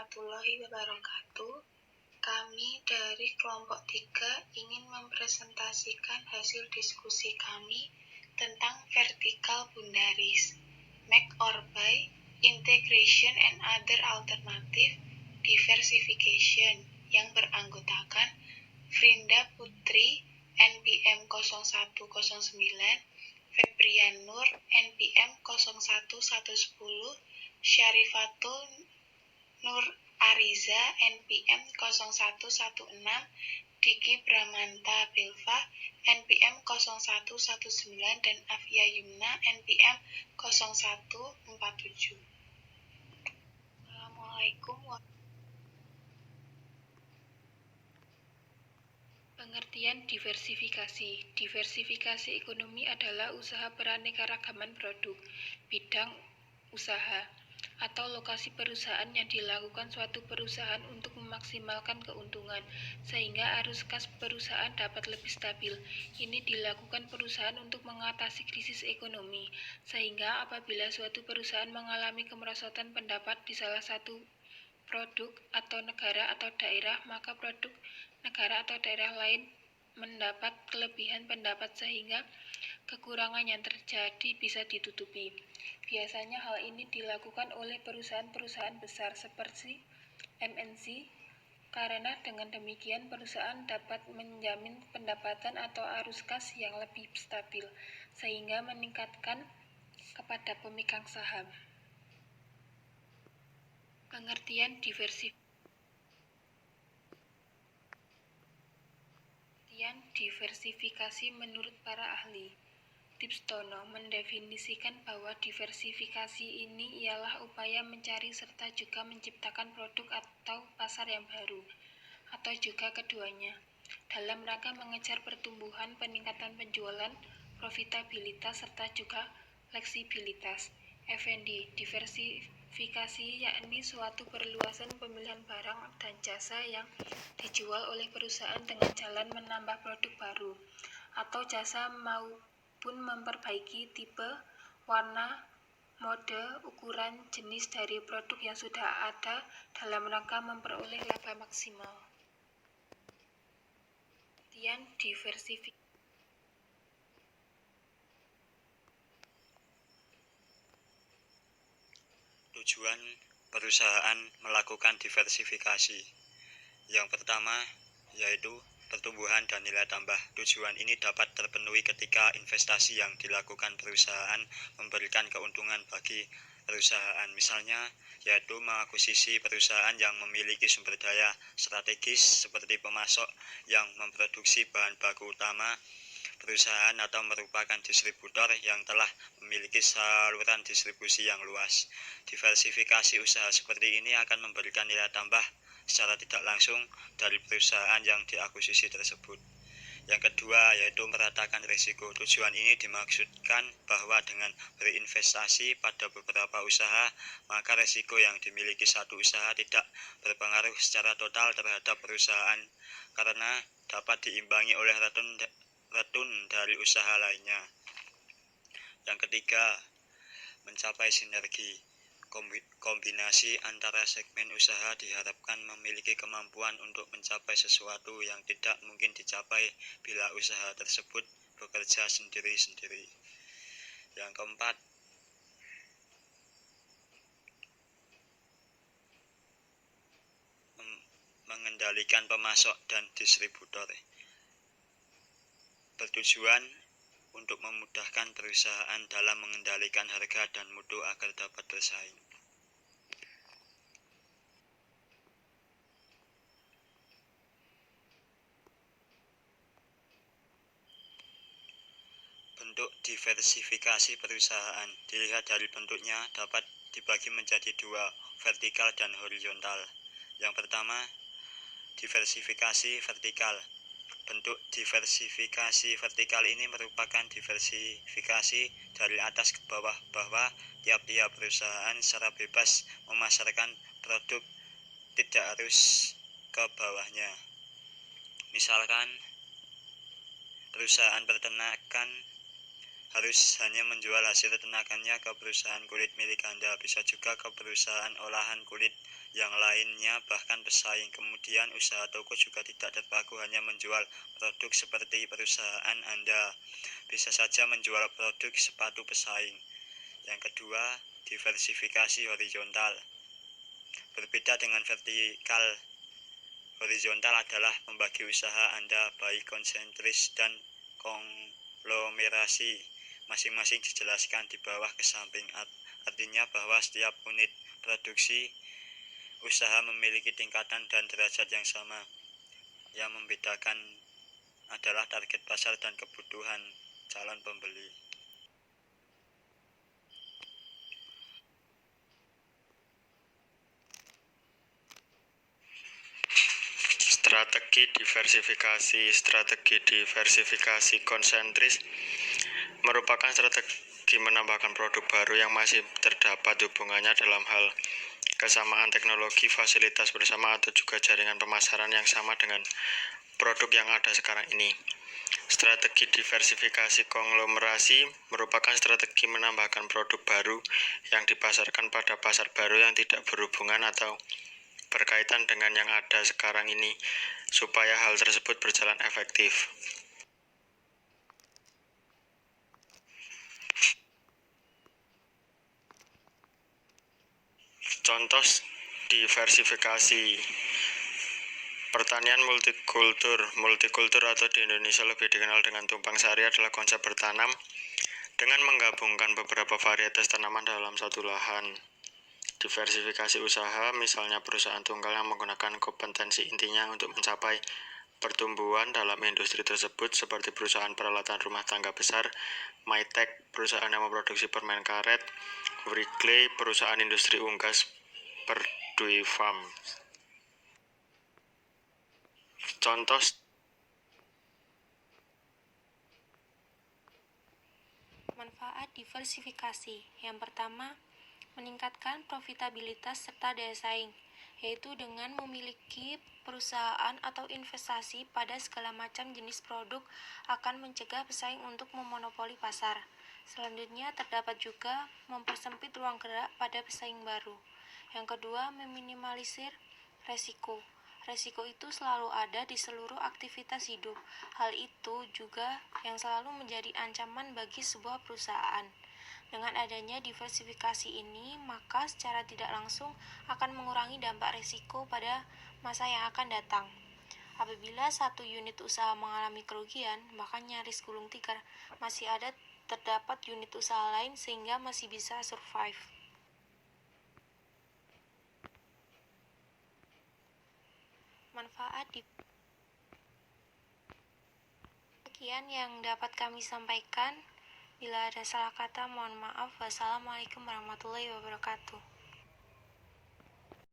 warahmatullahi wabarakatuh. Kami dari kelompok 3 ingin mempresentasikan hasil diskusi kami tentang vertical boundaries, make or buy, integration and other alternative, diversification yang beranggotakan Frinda Putri, NPM 0109, Febrian Nur, NPM 01110, Syarifatul Nur Ariza, NPM 0116, Diki Bramanta Belva, NPM 0119, dan Afia Yumna, NPM 0147. Assalamualaikum Pengertian diversifikasi. Diversifikasi ekonomi adalah usaha beraneka-ragaman produk, bidang usaha, atau lokasi perusahaan yang dilakukan suatu perusahaan untuk memaksimalkan keuntungan, sehingga arus kas perusahaan dapat lebih stabil. Ini dilakukan perusahaan untuk mengatasi krisis ekonomi, sehingga apabila suatu perusahaan mengalami kemerosotan pendapat di salah satu produk atau negara atau daerah, maka produk negara atau daerah lain mendapat kelebihan pendapat sehingga kekurangan yang terjadi bisa ditutupi. Biasanya hal ini dilakukan oleh perusahaan-perusahaan besar seperti MNC, karena dengan demikian perusahaan dapat menjamin pendapatan atau arus kas yang lebih stabil, sehingga meningkatkan kepada pemegang saham. Pengertian diversifikasi menurut para ahli. Tipstono mendefinisikan bahwa diversifikasi ini ialah upaya mencari serta juga menciptakan produk atau pasar yang baru, atau juga keduanya, dalam rangka mengejar pertumbuhan, peningkatan penjualan, profitabilitas, serta juga fleksibilitas. Effendi, diversifikasi yakni suatu perluasan pemilihan barang dan jasa yang dijual oleh perusahaan dengan jalan menambah produk baru atau jasa maupun memperbaiki tipe, warna, mode, ukuran, jenis dari produk yang sudah ada dalam rangka memperoleh laba maksimal. Diversifikasi. Tujuan perusahaan melakukan diversifikasi. Yang pertama yaitu pertumbuhan dan nilai tambah. Tujuan ini dapat terpenuhi ketika investasi yang dilakukan perusahaan memberikan keuntungan bagi perusahaan. Misalnya yaitu mengakuisisi perusahaan yang memiliki sumber daya strategis seperti pemasok yang memproduksi bahan baku utama perusahaan atau merupakan distributor yang telah memiliki saluran distribusi yang luas. Diversifikasi usaha seperti ini akan memberikan nilai tambah secara tidak langsung dari perusahaan yang diakuisisi tersebut. Yang kedua yaitu meratakan risiko. Tujuan ini dimaksudkan bahwa dengan berinvestasi pada beberapa usaha, maka risiko yang dimiliki satu usaha tidak berpengaruh secara total terhadap perusahaan karena dapat diimbangi oleh return dari usaha lainnya. Yang ketiga, mencapai sinergi. Kombinasi antara segmen usaha diharapkan memiliki kemampuan untuk mencapai sesuatu yang tidak mungkin dicapai bila usaha tersebut bekerja sendiri-sendiri. Yang keempat, mengendalikan pemasok dan distributor. Bertujuan untuk memudahkan perusahaan dalam mengendalikan harga dan mutu agar dapat bersaing. Bentuk diversifikasi perusahaan dilihat dari bentuknya dapat dibagi menjadi dua, vertikal dan horizontal. Yang pertama, diversifikasi vertikal. Bentuk diversifikasi vertikal ini merupakan diversifikasi dari atas ke bawah, bahwa tiap-tiap perusahaan secara bebas memasarkan produk, tidak harus ke bawahnya. Misalkan perusahaan peternakan harus hanya menjual hasil tenaganya ke perusahaan kulit milik Anda, bisa juga ke perusahaan olahan kulit yang lainnya, bahkan pesaing. Kemudian usaha toko juga tidak terpaku hanya menjual produk seperti perusahaan Anda, bisa saja menjual produk sepatu pesaing. Yang kedua, diversifikasi horizontal. Berbeda dengan vertikal, horizontal adalah membagi usaha Anda baik konsentris dan konglomerasi. Masing-masing dijelaskan di bawah ke samping, artinya bahwa setiap unit produksi usaha memiliki tingkatan dan derajat yang sama. Yang membedakan adalah target pasar dan kebutuhan calon pembeli. Strategi diversifikasi konsentris merupakan strategi menambahkan produk baru yang masih terdapat hubungannya dalam hal kesamaan teknologi, fasilitas bersama, atau juga jaringan pemasaran yang sama dengan produk yang ada sekarang ini. Strategi diversifikasi konglomerasi merupakan strategi menambahkan produk baru yang dipasarkan pada pasar baru yang tidak berhubungan atau berkaitan dengan yang ada sekarang ini, supaya hal tersebut berjalan efektif. Contoh diversifikasi pertanian multikultur atau di Indonesia lebih dikenal dengan tumpang sari adalah konsep bertanam dengan menggabungkan beberapa varietas tanaman dalam satu lahan. Diversifikasi usaha, misalnya perusahaan tunggal yang menggunakan kompetensi intinya untuk mencapai pertumbuhan dalam industri tersebut, seperti perusahaan peralatan rumah tangga besar, Mytek, perusahaan yang memproduksi permen karet, Wrigley, perusahaan industri unggas, Perdue Farm. Contoh manfaat diversifikasi. Yang pertama, meningkatkan profitabilitas serta daya saing, yaitu dengan memiliki perusahaan atau investasi pada segala macam jenis produk akan mencegah pesaing untuk memonopoli pasar. Selanjutnya, terdapat juga mempersempit ruang gerak pada pesaing baru. Yang kedua, meminimalisir resiko. Resiko itu selalu ada di seluruh aktivitas hidup. Hal itu juga yang selalu menjadi ancaman bagi sebuah perusahaan. Dengan adanya diversifikasi ini, maka secara tidak langsung akan mengurangi dampak risiko pada masa yang akan datang. Apabila satu unit usaha mengalami kerugian, bahkan nyaris gulung tikar, masih ada terdapat unit usaha lain sehingga masih bisa survive. Manfaat sekian yang dapat kami sampaikan. Bila ada salah kata, mohon maaf. Wassalamualaikum warahmatullahi wabarakatuh.